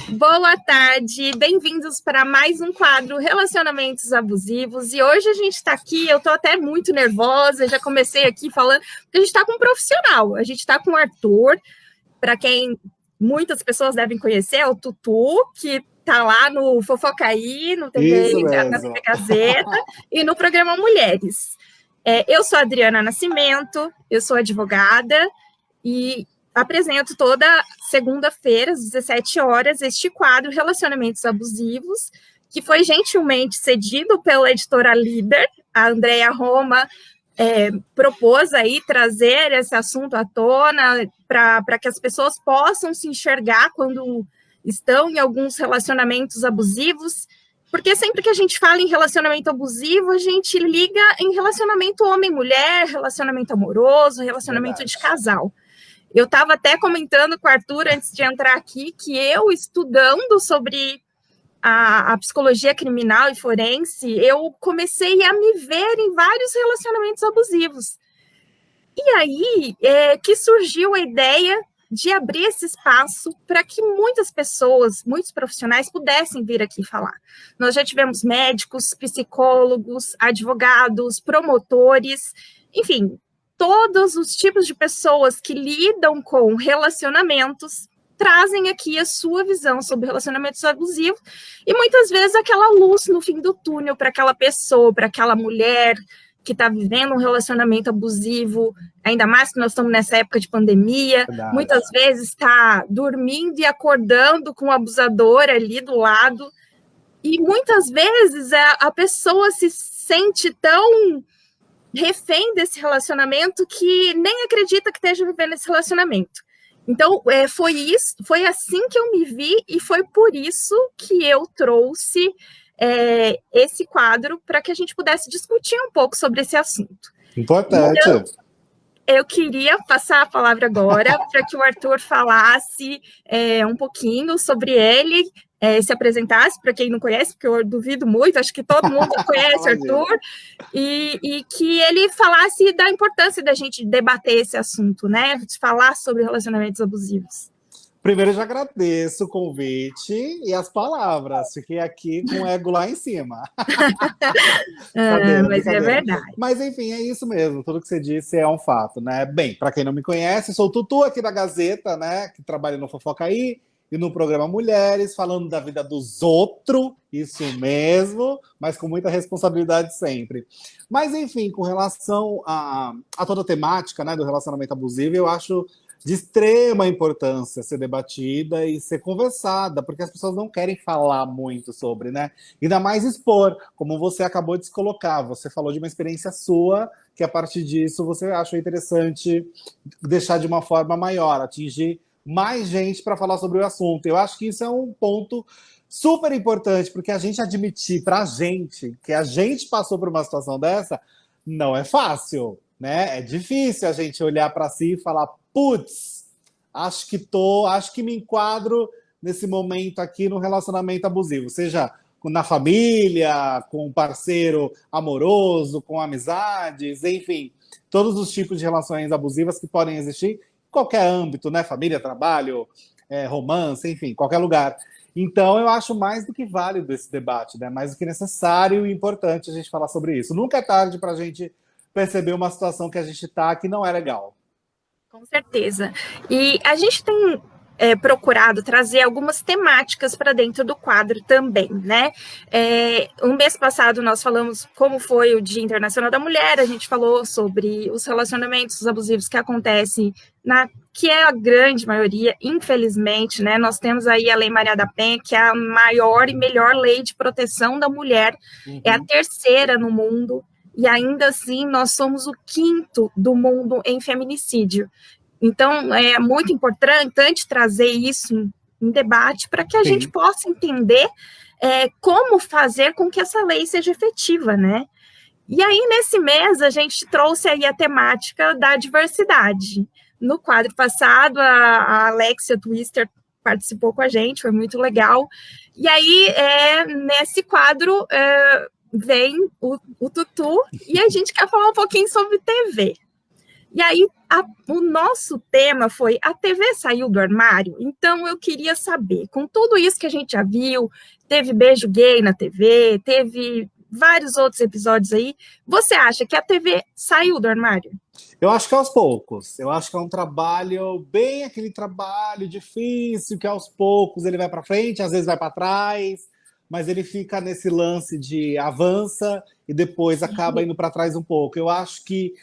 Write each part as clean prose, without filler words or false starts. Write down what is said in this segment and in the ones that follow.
Boa tarde, bem-vindos para mais um quadro Relacionamentos Abusivos. E hoje a gente está aqui, eu estou até muito nervosa, já comecei aqui falando, porque a gente está com um profissional, a gente está com o Arthur, para quem muitas pessoas devem conhecer, é o Tutu, que está lá no Fofocaí, no TV, na TV Gazeta e no programa Mulheres. Eu sou a Adriana Nascimento, eu sou advogada e apresento toda segunda-feira, às 17 horas, este quadro Relacionamentos Abusivos, que foi gentilmente cedido pela editora Líder. A Andrea Roma propôs aí trazer esse assunto à tona para que as pessoas possam se enxergar quando estão em alguns relacionamentos abusivos, porque sempre que a gente fala em relacionamento abusivo, a gente liga em relacionamento homem-mulher, relacionamento amoroso, relacionamento de casal. Eu estava até comentando com o Arthur, antes de entrar aqui, que eu, estudando sobre a psicologia criminal e forense, eu comecei a me ver em vários relacionamentos abusivos. E aí que surgiu a ideia de abrir esse espaço para que muitas pessoas, muitos profissionais pudessem vir aqui falar. Nós já tivemos médicos, psicólogos, advogados, promotores, enfim, todos os tipos de pessoas que lidam com relacionamentos trazem aqui a sua visão sobre relacionamentos abusivos e muitas vezes aquela luz no fim do túnel para aquela pessoa, para aquela mulher que está vivendo um relacionamento abusivo, ainda mais que nós estamos nessa época de pandemia, muitas vezes está dormindo e acordando com o abusador ali do lado, e muitas vezes a pessoa se sente tão refém desse relacionamento que nem acredita que esteja vivendo esse relacionamento. Então, foi assim que eu me vi e foi por isso que eu trouxe esse quadro para que a gente pudesse discutir um pouco sobre esse assunto. Importante. Então, eu queria passar a palavra agora para que o Arthur falasse um pouquinho sobre ele, se apresentasse para quem não conhece, porque eu duvido muito, acho que todo mundo conhece o Arthur, e que ele falasse da importância da gente debater esse assunto, né? De falar sobre relacionamentos abusivos. Primeiro, eu já agradeço o convite e as palavras. Fiquei aqui com o ego lá em cima. Mas é verdade. Mas, enfim, é isso mesmo. Tudo que você disse é um fato, né? Bem, para quem não me conhece, sou o Tutu aqui da Gazeta, né? Que trabalha no Fofocaí e no programa Mulheres, falando da vida dos outros, isso mesmo, mas com muita responsabilidade sempre. Mas, enfim, com relação a toda a temática, né, do relacionamento abusivo, eu acho de extrema importância ser debatida e ser conversada, porque as pessoas não querem falar muito sobre, né? Ainda mais expor, como você acabou de se colocar. Você falou de uma experiência sua, que a partir disso você achou interessante deixar de uma forma maior, atingir mais gente para falar sobre o assunto. Eu acho que isso é um ponto super importante, porque a gente admitir para a gente que a gente passou por uma situação dessa não é fácil, né? É difícil a gente olhar para si e falar: putz, acho que me enquadro nesse momento aqui no relacionamento abusivo, seja na família, com um parceiro amoroso, com amizades, enfim, todos os tipos de relações abusivas que podem existir em qualquer âmbito, né? Família, trabalho, romance, enfim, qualquer lugar. Então, eu acho mais do que válido esse debate, né? Mais do que necessário e importante a gente falar sobre isso. Nunca é tarde para a gente perceber uma situação que a gente está que não é legal. Com certeza. E a gente tem procurado trazer algumas temáticas para dentro do quadro também, né? O mês passado nós falamos como foi o Dia Internacional da Mulher, a gente falou sobre os relacionamentos abusivos que acontecem, que é a grande maioria, infelizmente, né? Nós temos aí a Lei Maria da Penha, que é a maior e melhor lei de proteção da mulher, é a terceira no mundo, e ainda assim nós somos o quinto do mundo em feminicídio. Então, é muito importante trazer isso em debate para que a gente possa entender como fazer com que essa lei seja efetiva, né? E aí, nesse mês, a gente trouxe aí a temática da diversidade. No quadro passado, a Alexia Twister participou com a gente, foi muito legal. E aí, nesse quadro, vem o Tutu, e a gente quer falar um pouquinho sobre TV. E aí, o nosso tema foi: a TV saiu do armário? Então, eu queria saber, com tudo isso que a gente já viu, teve beijo gay na TV, teve vários outros episódios aí, você acha que a TV saiu do armário? Eu acho que aos poucos. Eu acho que é um trabalho, bem aquele trabalho difícil, que aos poucos ele vai para frente, às vezes vai para trás, mas ele fica nesse lance de avança e depois acaba indo para trás um pouco. Eu acho que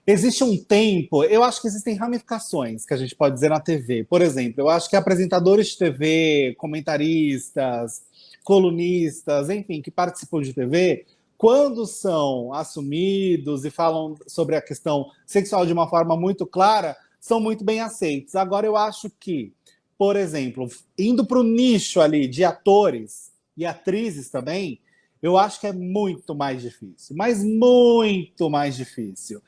existe um tempo, eu acho que existem ramificações que a gente pode dizer na TV. Por exemplo, eu acho que apresentadores de TV, comentaristas, colunistas, enfim, que participam de TV, quando são assumidos e falam sobre a questão sexual de uma forma muito clara, são muito bem aceitos. Agora, eu acho que, por exemplo, indo para o nicho ali de atores e atrizes também, eu acho que é muito mais difícil, mas muito mais difícil.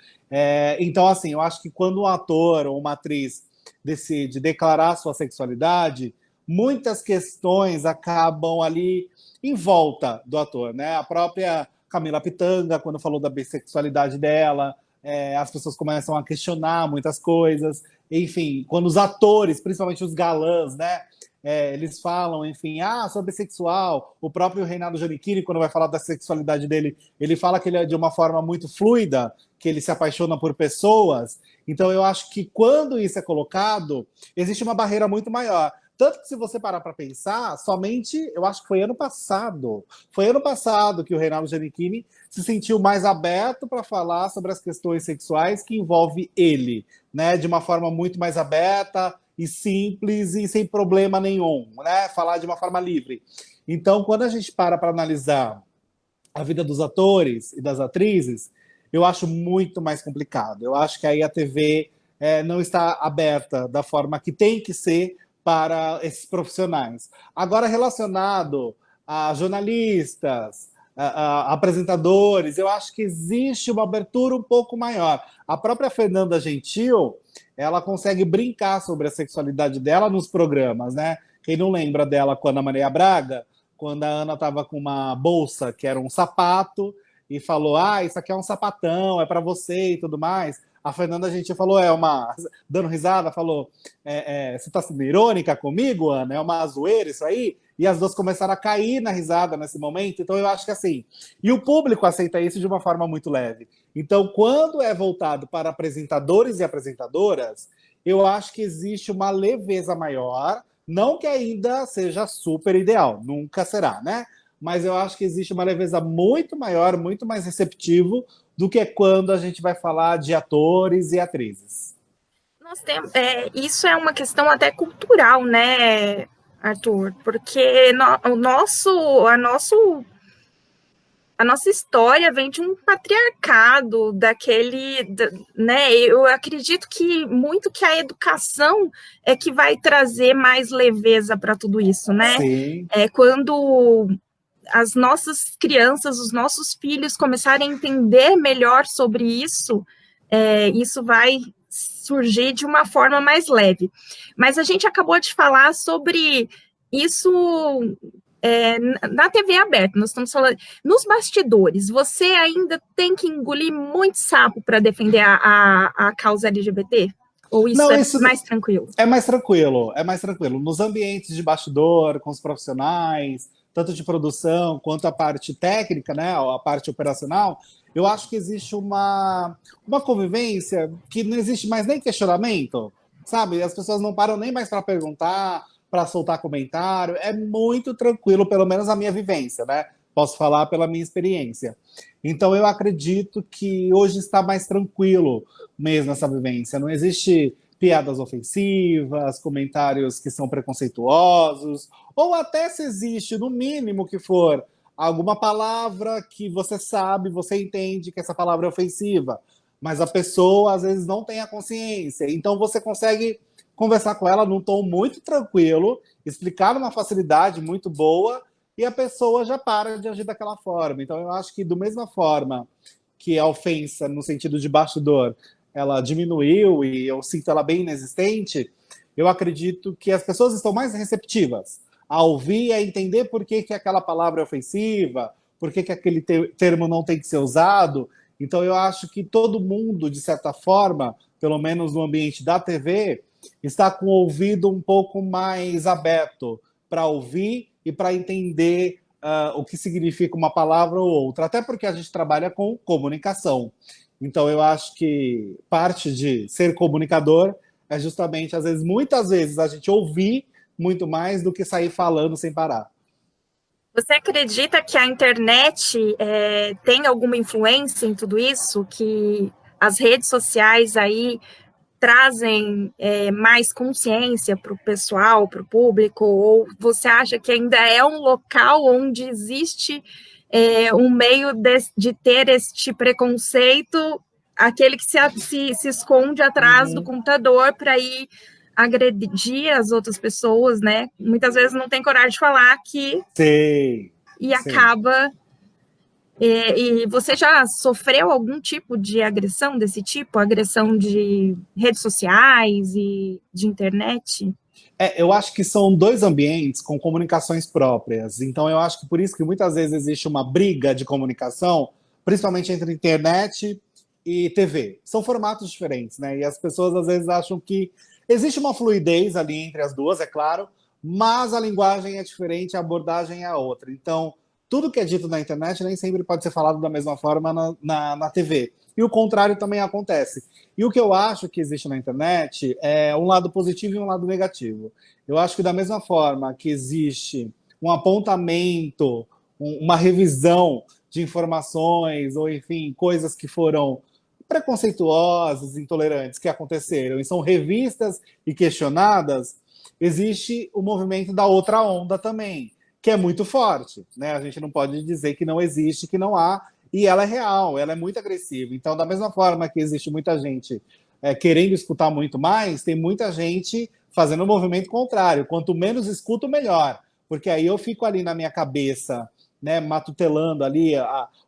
Então, assim, eu acho que quando um ator ou uma atriz decide declarar sua sexualidade, muitas questões acabam ali em volta do ator, né? A própria Camila Pitanga, quando falou da bissexualidade dela, as pessoas começam a questionar muitas coisas. Enfim, quando os atores, principalmente os galãs, né? Eles falam, enfim, sou bissexual. O próprio Reinaldo Giannichini, quando vai falar da sexualidade dele, ele fala que ele é de uma forma muito fluida, que ele se apaixona por pessoas. Então, eu acho que quando isso é colocado, existe uma barreira muito maior. Tanto que, se você parar para pensar, somente, eu acho que foi ano passado que o Reinaldo Giannichini se sentiu mais aberto para falar sobre as questões sexuais que envolve ele, né? De uma forma muito mais aberta e simples e sem problema nenhum, né? Falar de uma forma livre. Então, quando a gente para analisar a vida dos atores e das atrizes, eu acho muito mais complicado. Eu acho que aí a TV não está aberta da forma que tem que ser para esses profissionais. Agora, relacionado a jornalistas, a apresentadores, eu acho que existe uma abertura um pouco maior. A própria Fernanda Gentil, ela consegue brincar sobre a sexualidade dela nos programas, né? Quem não lembra dela com a Ana Maria Braga, quando a Ana estava com uma bolsa que era um sapato e falou: isso aqui é um sapatão, é para você e tudo mais. A Fernanda Gentil falou, dando risada, falou: você está sendo irônica comigo, Ana? É uma zoeira isso aí? E as duas começaram a cair na risada nesse momento. Então, eu acho que assim... E o público aceita isso de uma forma muito leve. Então, quando é voltado para apresentadores e apresentadoras, eu acho que existe uma leveza maior. Não que ainda seja super ideal, nunca será, né? Mas eu acho que existe uma leveza muito maior, muito mais receptivo do que quando a gente vai falar de atores e atrizes. Nós temos, isso é uma questão até cultural, né, Arthur? Porque a nossa história vem de um patriarcado, né? Eu acredito que muito que a educação é que vai trazer mais leveza para tudo isso, né? Sim. Quando as nossas crianças, os nossos filhos começarem a entender melhor sobre isso, isso vai surgir de uma forma mais leve. Mas a gente acabou de falar sobre isso na TV aberta. Nós estamos falando nos bastidores. Você ainda tem que engolir muito sapo para defender a causa LGBT? Ou isso mais tranquilo? É mais tranquilo, é mais tranquilo. Nos ambientes de bastidor, com os profissionais, tanto de produção quanto a parte técnica, né, a parte operacional, eu acho que existe uma convivência que não existe mais nem questionamento, sabe? As pessoas não param nem mais para perguntar, para soltar comentário. É muito tranquilo, pelo menos a minha vivência, né? Posso falar pela minha experiência. Então, eu acredito que hoje está mais tranquilo mesmo essa vivência. Não existe piadas ofensivas, comentários que são preconceituosos, ou até se existe, no mínimo que for, alguma palavra que você sabe, você entende que essa palavra é ofensiva, mas a pessoa às vezes não tem a consciência. Então você consegue conversar com ela num tom muito tranquilo, explicar numa facilidade muito boa, e a pessoa já para de agir daquela forma. Então eu acho que, da mesma forma que a ofensa, no sentido de bastidor, ela diminuiu e eu sinto ela bem inexistente, eu acredito que as pessoas estão mais receptivas a ouvir e a entender por que aquela palavra é ofensiva, por que aquele termo não tem que ser usado. Então, eu acho que todo mundo, de certa forma, pelo menos no ambiente da TV, está com o ouvido um pouco mais aberto para ouvir e para entender o que significa uma palavra ou outra. Até porque a gente trabalha com comunicação. Então, eu acho que parte de ser comunicador é justamente, às vezes, muitas vezes, a gente ouvir muito mais do que sair falando sem parar. Você acredita que a internet tem alguma influência em tudo isso? Que as redes sociais aí trazem mais consciência para o pessoal, para o público? Ou você acha que ainda é um local onde existe um meio de ter este preconceito, aquele que se esconde atrás do computador para ir agredir as outras pessoas, né? Muitas vezes não tem coragem de falar que Sei, e sei. acaba. E você já sofreu algum tipo de agressão desse tipo? Agressão de redes sociais e de internet? Eu acho que são dois ambientes com comunicações próprias. Então, eu acho que por isso que muitas vezes existe uma briga de comunicação, principalmente entre internet e TV. São formatos diferentes, né? E as pessoas às vezes acham que existe uma fluidez ali entre as duas, é claro, mas a linguagem é diferente, a abordagem é outra. Então, tudo que é dito na internet nem sempre pode ser falado da mesma forma na TV. E o contrário também acontece. E o que eu acho que existe na internet é um lado positivo e um lado negativo. Eu acho que da mesma forma que existe um apontamento, uma revisão de informações, ou enfim, coisas que foram preconceituosas, intolerantes, que aconteceram e são revistas e questionadas, existe o movimento da outra onda também, que é muito forte, né? A gente não pode dizer que não existe, que não há, e ela é real, ela é muito agressiva. Então, da mesma forma que existe muita gente querendo escutar muito mais, tem muita gente fazendo o movimento contrário. Quanto menos escuto, melhor. Porque aí eu fico ali na minha cabeça, né, matutelando ali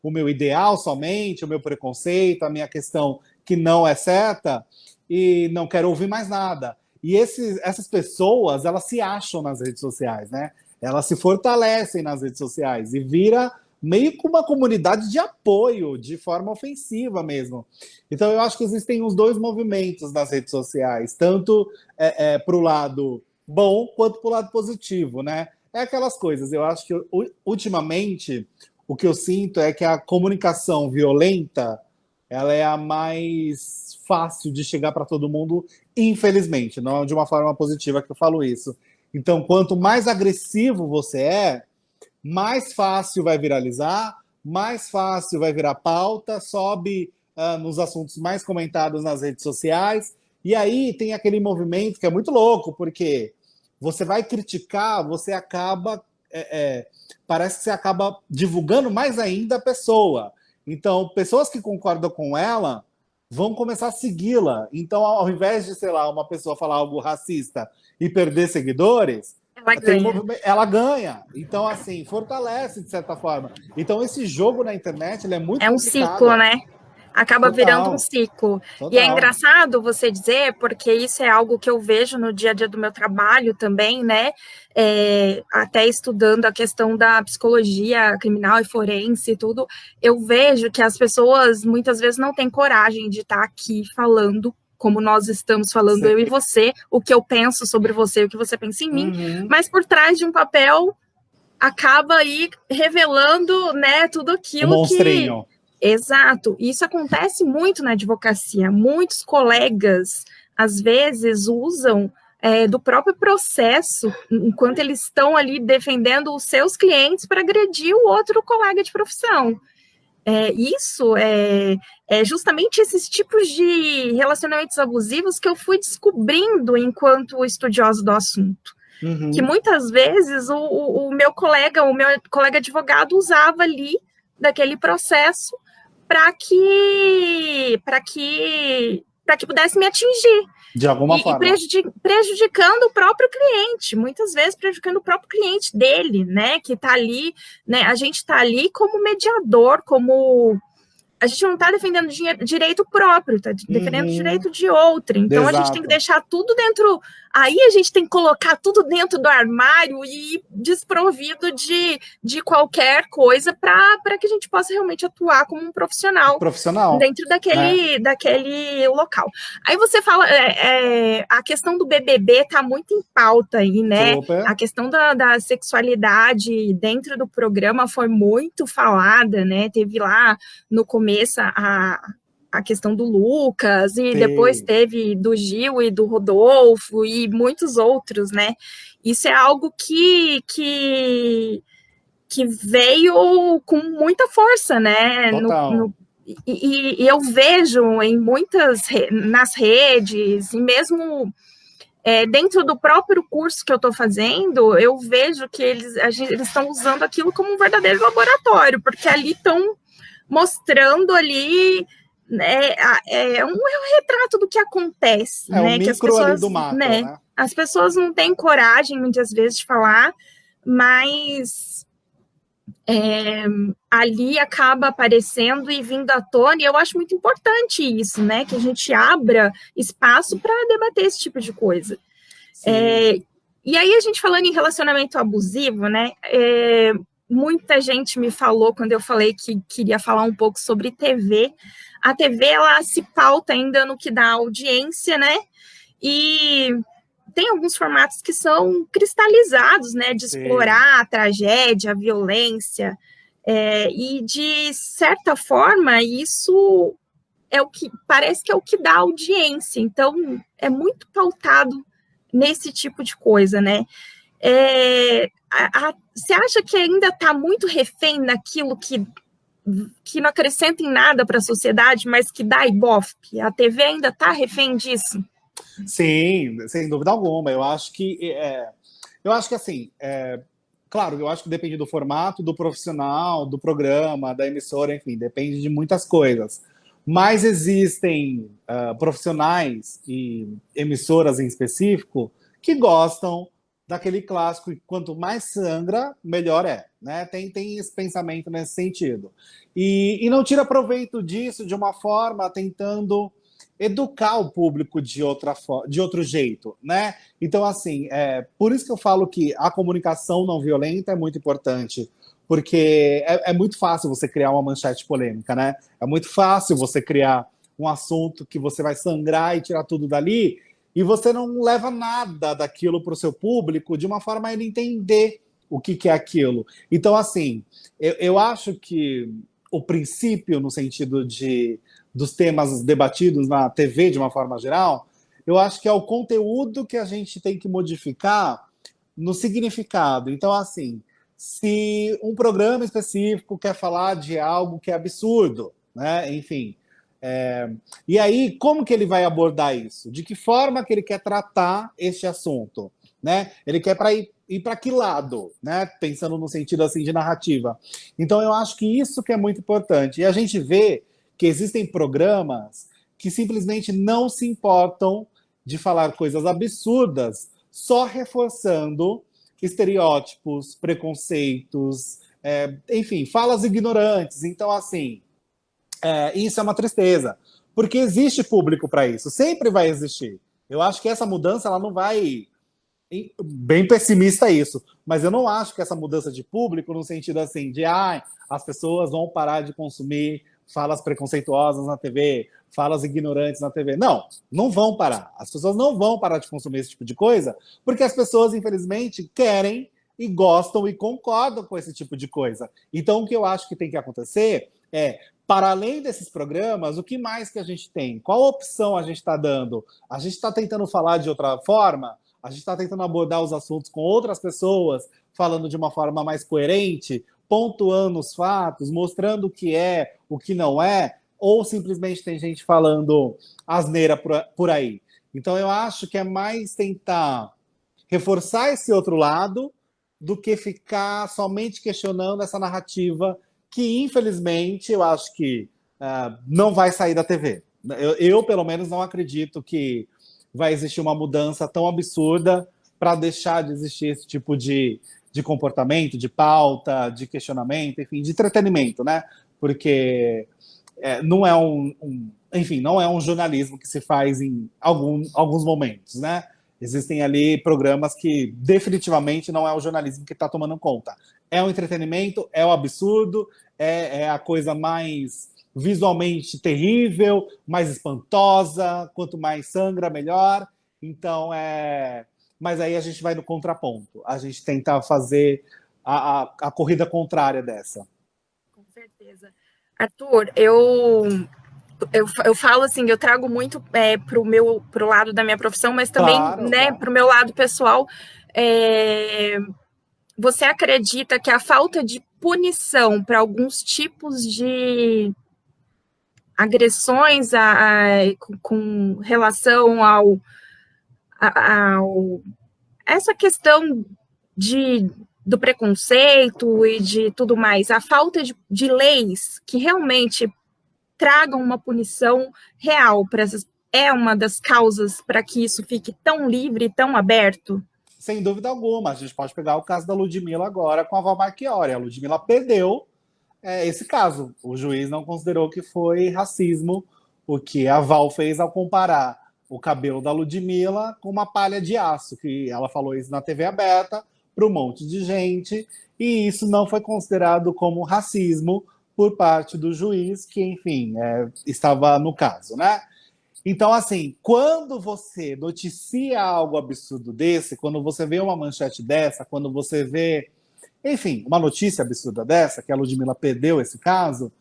o meu ideal somente, o meu preconceito, a minha questão que não é certa, e não quero ouvir mais nada. E essas pessoas, elas se acham nas redes sociais, né? Elas se fortalecem nas redes sociais e vira meio que uma comunidade de apoio, de forma ofensiva mesmo. Então, eu acho que existem os dois movimentos nas redes sociais, tanto para o lado bom quanto para o lado positivo, né? É aquelas coisas. Eu acho que, ultimamente, o que eu sinto é que a comunicação violenta ela é a mais fácil de chegar para todo mundo, infelizmente. Não é de uma forma positiva que eu falo isso. Então, quanto mais agressivo você mais fácil vai viralizar, mais fácil vai virar pauta, sobe nos assuntos mais comentados nas redes sociais. E aí tem aquele movimento que é muito louco, porque você vai criticar, você acaba. Parece que você acaba divulgando mais ainda a pessoa. Então, pessoas que concordam com ela vão começar a segui-la. Então, ao invés de, sei lá, uma pessoa falar algo racista e perder seguidores, ela ganha. Então, assim, fortalece de certa forma. Então, esse jogo na internet ele é muito um complicado. Ciclo, né? Acaba virando um ciclo. Total. E é engraçado você dizer, porque isso é algo que eu vejo no dia a dia do meu trabalho também, né? Até estudando a questão da psicologia criminal e forense e tudo, eu vejo que as pessoas muitas vezes não têm coragem de estar aqui falando como nós estamos falando, eu e você, o que eu penso sobre você, o que você pensa em mim, mas por trás de um papel acaba aí revelando, né, tudo aquilo que... Exato, isso acontece muito na advocacia, muitos colegas, às vezes, usam do próprio processo, enquanto eles estão ali defendendo os seus clientes para agredir o outro colega de profissão. Isso é justamente esses tipos de relacionamentos abusivos que eu fui descobrindo enquanto estudiosa do assunto. Que muitas vezes o meu colega advogado usava ali daquele processo para que pudesse me atingir. De alguma forma. E prejudicando o próprio cliente, muitas vezes prejudicando o próprio cliente dele, né? Que está ali, né? A gente está ali como mediador, a gente não está defendendo direito próprio, está defendendo direito de outra. Então, a gente tem que deixar tudo dentro aí a gente tem que colocar tudo dentro do armário e desprovido de qualquer coisa para que a gente possa realmente atuar como um profissional dentro né? daquele local. Aí você fala, a questão do BBB está muito em pauta aí, né? Super. A questão da sexualidade dentro do programa foi muito falada, né? Teve lá no começo a questão do Lucas, e depois Sim. teve do Gil e do Rodolfo, e muitos outros, né? Isso é algo que veio com muita força, né? Total. E eu vejo em nas redes, e mesmo dentro do próprio curso que eu estou fazendo, eu vejo que eles estão usando aquilo como um verdadeiro laboratório, porque ali estão mostrando ali, né, é um retrato do que acontece, É o né? Que micro ali do macro, né? as pessoas não têm coragem muitas vezes de falar, mas ali acaba aparecendo e vindo à tona, e eu acho muito importante isso, né? Que a gente abra espaço para debater esse tipo de coisa. E aí, a gente falando em relacionamento abusivo, né? Muita gente me falou, quando eu falei que queria falar um pouco sobre TV, a TV, ela se pauta ainda no que dá audiência, né? E tem alguns formatos que são cristalizados, né? De explorar a tragédia, a violência, e de certa forma, isso é o que parece que é o que dá audiência. Então, é muito pautado nesse tipo de coisa, né? Você acha que ainda está muito refém naquilo que não acrescenta em nada para a sociedade, mas que dá ibope? A TV ainda está refém disso? Sim, sem dúvida alguma. Eu acho que assim, claro, eu acho que depende do formato, do profissional, do programa, da emissora, enfim, depende de muitas coisas. Mas existem profissionais e emissoras em específico que gostam daquele clássico, e quanto mais sangra, melhor é, né? Tem esse pensamento nesse sentido. E não tira proveito disso de uma forma tentando educar o público de outro jeito, né? Então, assim, por isso que eu falo que a comunicação não violenta é muito importante, porque é muito fácil você criar uma manchete polêmica, né? É muito fácil você criar um assunto que você vai sangrar e tirar tudo dali, e você não leva nada daquilo para o seu público de uma forma a ele entender o que é aquilo. Então, assim, eu acho que o princípio, no sentido dos temas debatidos na TV de uma forma geral, eu acho que é o conteúdo que a gente tem que modificar no significado. Então, assim, se um programa específico quer falar de algo que é absurdo, né? Enfim. E aí, como que ele vai abordar isso? De que forma que ele quer tratar este assunto? Né? Ele quer ir para que lado? Né? Pensando no sentido assim de narrativa. Então, eu acho que isso que é muito importante. E a gente vê que existem programas que simplesmente não se importam de falar coisas absurdas, só reforçando estereótipos, preconceitos, enfim, falas ignorantes. Então, assim, isso é uma tristeza, porque existe público para isso, sempre vai existir. Eu acho que essa mudança ela não vai. Bem pessimista isso, mas eu não acho que essa mudança de público, no sentido assim, de as pessoas vão parar de consumir falas preconceituosas na TV, falas ignorantes na TV. Não, não vão parar. As pessoas não vão parar de consumir esse tipo de coisa, porque as pessoas, infelizmente, querem e gostam e concordam com esse tipo de coisa. Então, o que eu acho que tem que acontecer para além desses programas, o que mais que a gente tem? Qual opção a gente está dando? A gente está tentando falar de outra forma? A gente está tentando abordar os assuntos com outras pessoas, falando de uma forma mais coerente, pontuando os fatos, mostrando o que é, o que não é, ou simplesmente tem gente falando asneira por aí. Então, eu acho que é mais tentar reforçar esse outro lado do que ficar somente questionando essa narrativa que, infelizmente, eu acho que não vai sair da TV. Eu, pelo menos, não acredito que vai existir uma mudança tão absurda para deixar de existir esse tipo de comportamento, de pauta, de questionamento, enfim, de entretenimento, né? Porque não é enfim, não é um jornalismo que se faz em alguns momentos, né? Existem ali programas que definitivamente não é o jornalismo que está tomando conta. É o entretenimento, é o absurdo, é a coisa mais visualmente terrível, mais espantosa, quanto mais sangra, melhor. Então, mas aí a gente vai no contraponto. A gente tenta fazer a corrida contrária dessa. Com certeza. Arthur, eu falo assim, eu trago muito pro lado da minha profissão, mas também, Claro, né, claro. pro meu lado pessoal. Você acredita que a falta de punição para alguns tipos de agressões com relação ao essa questão do preconceito e de tudo mais, a falta de leis que realmente tragam uma punição real para essas, é uma das causas para que isso fique tão livre e tão aberto? Sem dúvida alguma. A gente pode pegar o caso da Ludmilla agora com a Val Marchiori. A Ludmilla perdeu esse caso. O juiz não considerou que foi racismo o que a Val fez ao comparar o cabelo da Ludmilla com uma palha de aço, que ela falou isso na TV aberta para um monte de gente, e isso não foi considerado como racismo por parte do juiz, que, enfim, estava no caso, né? Então, assim, quando você noticia algo absurdo desse, quando você vê uma manchete dessa, quando você vê, enfim, uma notícia absurda dessa, que a Ludmilla perdeu esse caso,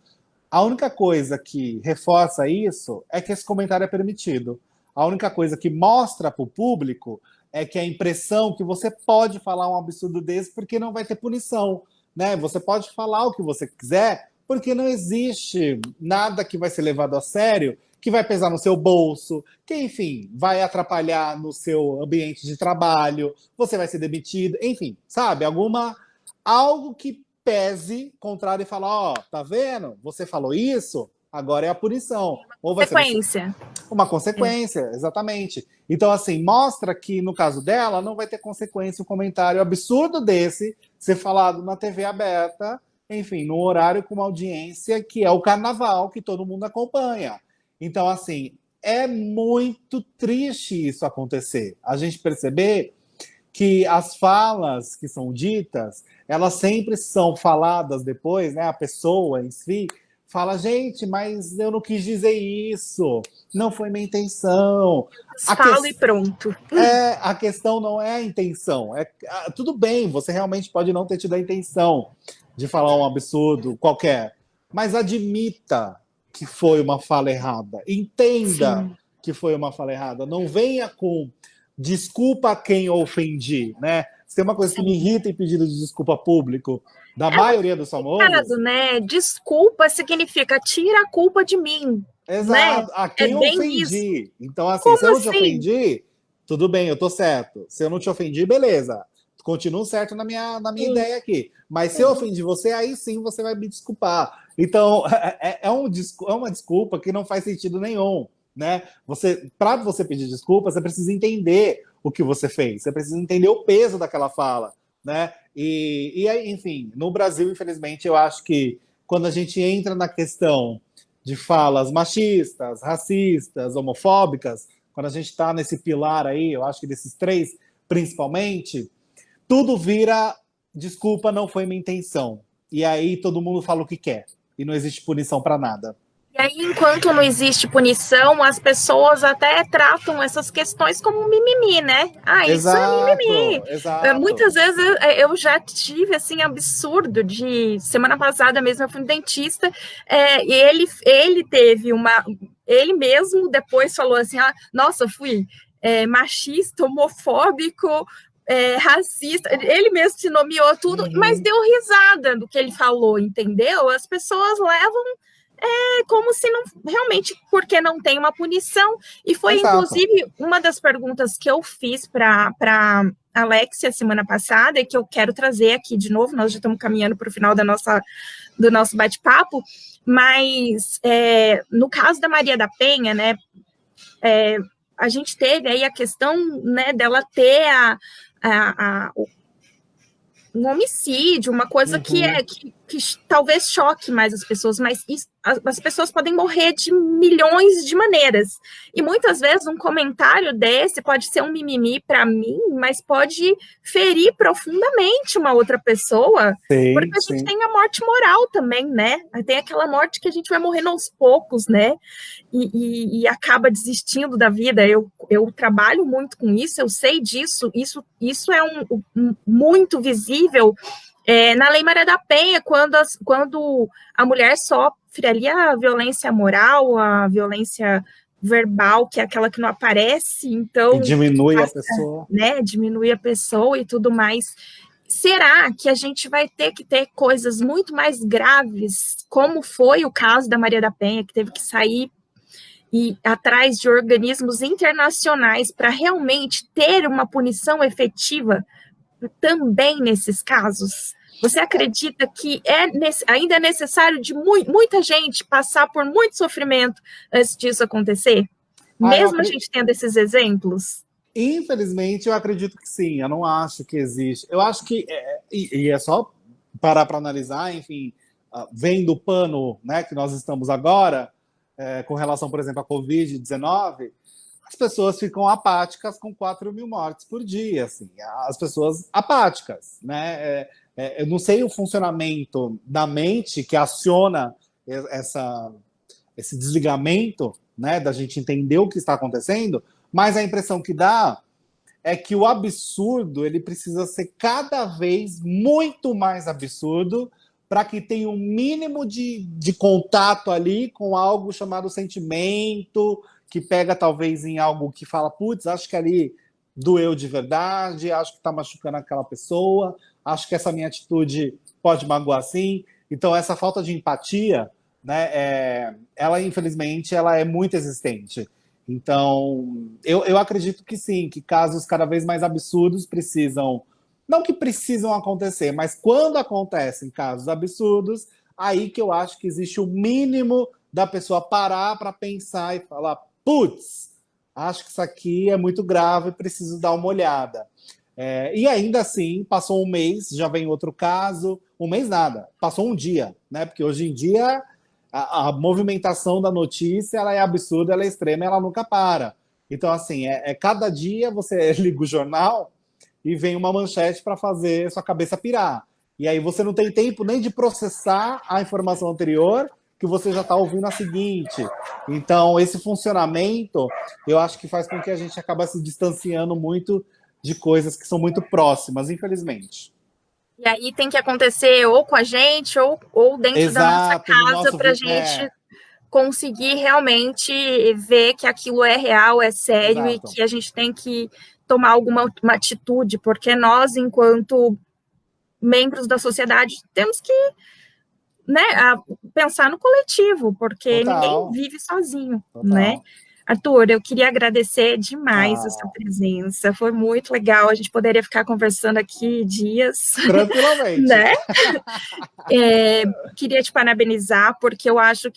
a única coisa que reforça isso é que esse comentário é permitido. A única coisa que mostra para o público é que a impressão que você pode falar um absurdo desse porque não vai ter punição, né? Você pode falar o que você quiser porque não existe nada que vai ser levado a sério, que vai pesar no seu bolso, que, enfim, vai atrapalhar no seu ambiente de trabalho, você vai ser demitido, enfim, sabe? Algo que pese contrário e falar, ó, tá vendo? Você falou isso, agora é a punição. Ou vai Consequência. uma consequência, exatamente. Então, assim, mostra que, no caso dela, não vai ter consequência um comentário absurdo desse ser falado na TV aberta, enfim, num horário com uma audiência que é o carnaval, que todo mundo acompanha. Então, assim, é muito triste isso acontecer. A gente perceber que as falas que são ditas, elas sempre são faladas depois, né? A pessoa em si fala, gente, mas eu não quis dizer isso, não foi minha intenção. Fala e pronto. A questão não é a intenção. Tudo bem, você realmente pode não ter tido a intenção de falar um absurdo qualquer, mas admita que foi uma fala errada. Entenda Sim. que foi uma fala errada. Não venha com desculpa a quem eu ofendi, né? Se tem uma coisa que me irrita em pedido de desculpa público da maioria dos famosos... né? Desculpa significa tira a culpa de mim. Exato. Né? A quem eu ofendi. Isso. Então, assim, Como se eu não assim? te ofendi, tudo bem, eu tô certo. Se eu não te ofendi, beleza. Continuo certo na minha ideia aqui. Mas se eu ofendi você, aí sim você vai me desculpar. Então, é uma desculpa que não faz sentido nenhum, né? Para você pedir desculpa, você precisa entender o que você fez. Você precisa entender o peso daquela fala, né? E aí, enfim, no Brasil, infelizmente, eu acho que quando a gente entra na questão de falas machistas, racistas, homofóbicas, quando a gente está nesse pilar aí, eu acho que desses três, principalmente, tudo vira desculpa, não foi minha intenção. E aí todo mundo fala o que quer. E não existe punição para nada. E aí, enquanto não existe punição, as pessoas até tratam essas questões como mimimi, né? Isso é mimimi. Exato. Muitas vezes eu já tive, assim, absurdo de... Semana passada mesmo eu fui no dentista e ele teve uma... Ele mesmo depois falou assim, nossa, fui machista, homofóbico, racista. Ele mesmo se nomeou tudo, mas deu risada do que ele falou, entendeu? As pessoas levam... como se não, realmente, porque não tem uma punição, e foi, Exato. Inclusive, uma das perguntas que eu fiz para Alexia semana passada, e que eu quero trazer aqui de novo, nós já estamos caminhando para o final do nosso bate-papo, mas no caso da Maria da Penha, né, a gente teve aí a questão, né, dela ter um homicídio, uma coisa que talvez choque mais as pessoas, mas isso, as pessoas podem morrer de milhões de maneiras. E muitas vezes um comentário desse pode ser um mimimi para mim, mas pode ferir profundamente uma outra pessoa, porque a gente tem a morte moral também, né? Tem aquela morte que a gente vai morrendo aos poucos, né? E acaba desistindo da vida. Eu trabalho muito com isso, eu sei disso, isso é muito visível na Lei Maria da Penha, quando a mulher sofre ali a violência moral, a violência verbal, que é aquela que não aparece, então... E diminui a pessoa. Né, diminui a pessoa e tudo mais. Será que a gente vai ter que ter coisas muito mais graves, como foi o caso da Maria da Penha, que teve que sair e atrás de organismos internacionais para realmente ter uma punição efetiva também nesses casos? Você acredita que ainda é necessário de muita gente passar por muito sofrimento antes disso acontecer? Mesmo a gente tendo esses exemplos? Infelizmente, eu acredito que sim. Eu não acho que existe. Eu acho que... E é só parar para analisar, enfim, vendo o pano, né, que nós estamos agora, com relação, por exemplo, à Covid-19, as pessoas ficam apáticas com 4 mil mortes por dia, assim, as pessoas apáticas, né? Eu não sei o funcionamento da mente que aciona esse desligamento, né, da gente entender o que está acontecendo, mas a impressão que dá é que o absurdo ele precisa ser cada vez muito mais absurdo para que tenha um mínimo de contato ali com algo chamado sentimento, que pega talvez em algo que fala, putz, acho que ali doeu de verdade, acho que está machucando aquela pessoa, acho que essa minha atitude pode magoar sim. Então, essa falta de empatia, né, ela, infelizmente, ela é muito existente. Então, eu acredito que sim, que casos cada vez mais absurdos precisam... Não que precisam acontecer, mas quando acontecem casos absurdos, aí que eu acho que existe o mínimo da pessoa parar para pensar e falar, putz, acho que isso aqui é muito grave, preciso dar uma olhada. E ainda assim, passou um mês, já vem outro caso, um mês nada, passou um dia, né? Porque hoje em dia a movimentação da notícia ela é absurda, ela é extrema, ela nunca para. Então, assim, cada dia você liga o jornal e vem uma manchete para fazer sua cabeça pirar. E aí você não tem tempo nem de processar a informação anterior, que você já está ouvindo a seguinte. Então, esse funcionamento, eu acho que faz com que a gente acabe se distanciando muito de coisas que são muito próximas, infelizmente. E aí tem que acontecer ou com a gente, ou dentro da nossa casa, para a gente conseguir realmente ver que aquilo é real, é sério, e que a gente tem que tomar alguma atitude, porque nós, enquanto membros da sociedade, temos que, né, pensar no coletivo, porque ninguém vive sozinho, né? Arthur, eu queria agradecer demais a sua presença, foi muito legal, a gente poderia ficar conversando aqui dias. Tranquilamente. Né? Queria te parabenizar, porque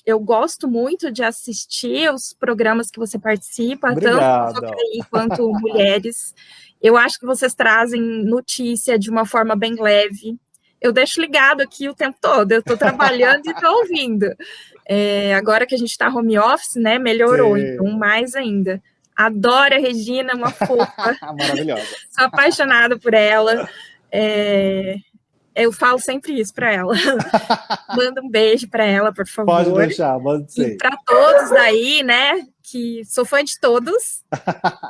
eu gosto muito de assistir os programas que você participa, Obrigado. tanto aí quanto Mulheres. Eu acho que vocês trazem notícia de uma forma bem leve. Eu deixo ligado aqui o tempo todo, eu estou trabalhando e estou ouvindo. Agora que a gente está home office, né, melhorou, então mais ainda. Adoro a Regina, uma fofa. Maravilhosa. Sou apaixonada por ela. Eu falo sempre isso para ela. Manda um beijo para ela, por favor. Pode deixar, manda sim. E para todos daí, né, que sou fã de todos.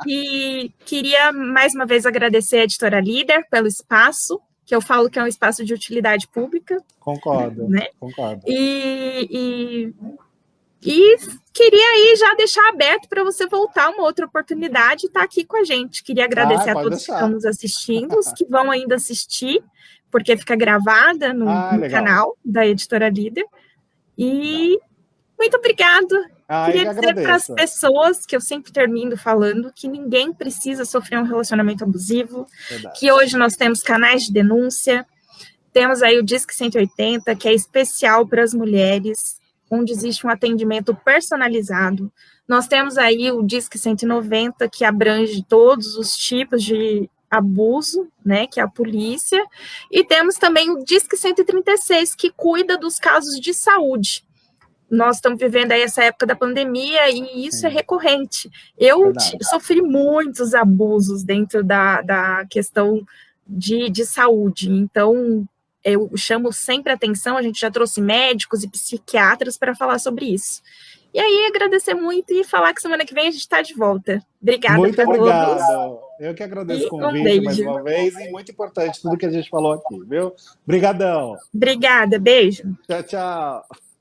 E queria mais uma vez agradecer a Editora Líder pelo espaço, que eu falo que é um espaço de utilidade pública. Concordo, né? Concordo. E queria aí já deixar aberto para você voltar uma outra oportunidade e estar aqui com a gente. Queria agradecer a todos que estão nos assistindo, os que vão ainda assistir, porque fica gravada no canal da Editora Líder. E muito obrigado. Queria dizer para as pessoas, que eu sempre termino falando, que ninguém precisa sofrer um relacionamento abusivo, que hoje nós temos canais de denúncia, temos aí o Disque 180, que é especial para as mulheres, onde existe um atendimento personalizado. Nós temos aí o Disque 190, que abrange todos os tipos de abuso, né, que é a polícia, e temos também o Disque 136, que cuida dos casos de saúde. nós estamos vivendo aí essa época da pandemia e isso é Sim, recorrente. Eu verdade. sofri muitos abusos dentro da questão de saúde, então eu chamo sempre atenção, a gente já trouxe médicos e psiquiatras para falar sobre isso. E aí, agradecer muito e falar que semana que vem a gente está de volta. Obrigada Muito para todos obrigado. Eu que agradeço o e um convite mais beijo. uma vez e muito importante tudo que a gente falou aqui, viu? Obrigadão. Obrigada, beijo. Tchau, tchau.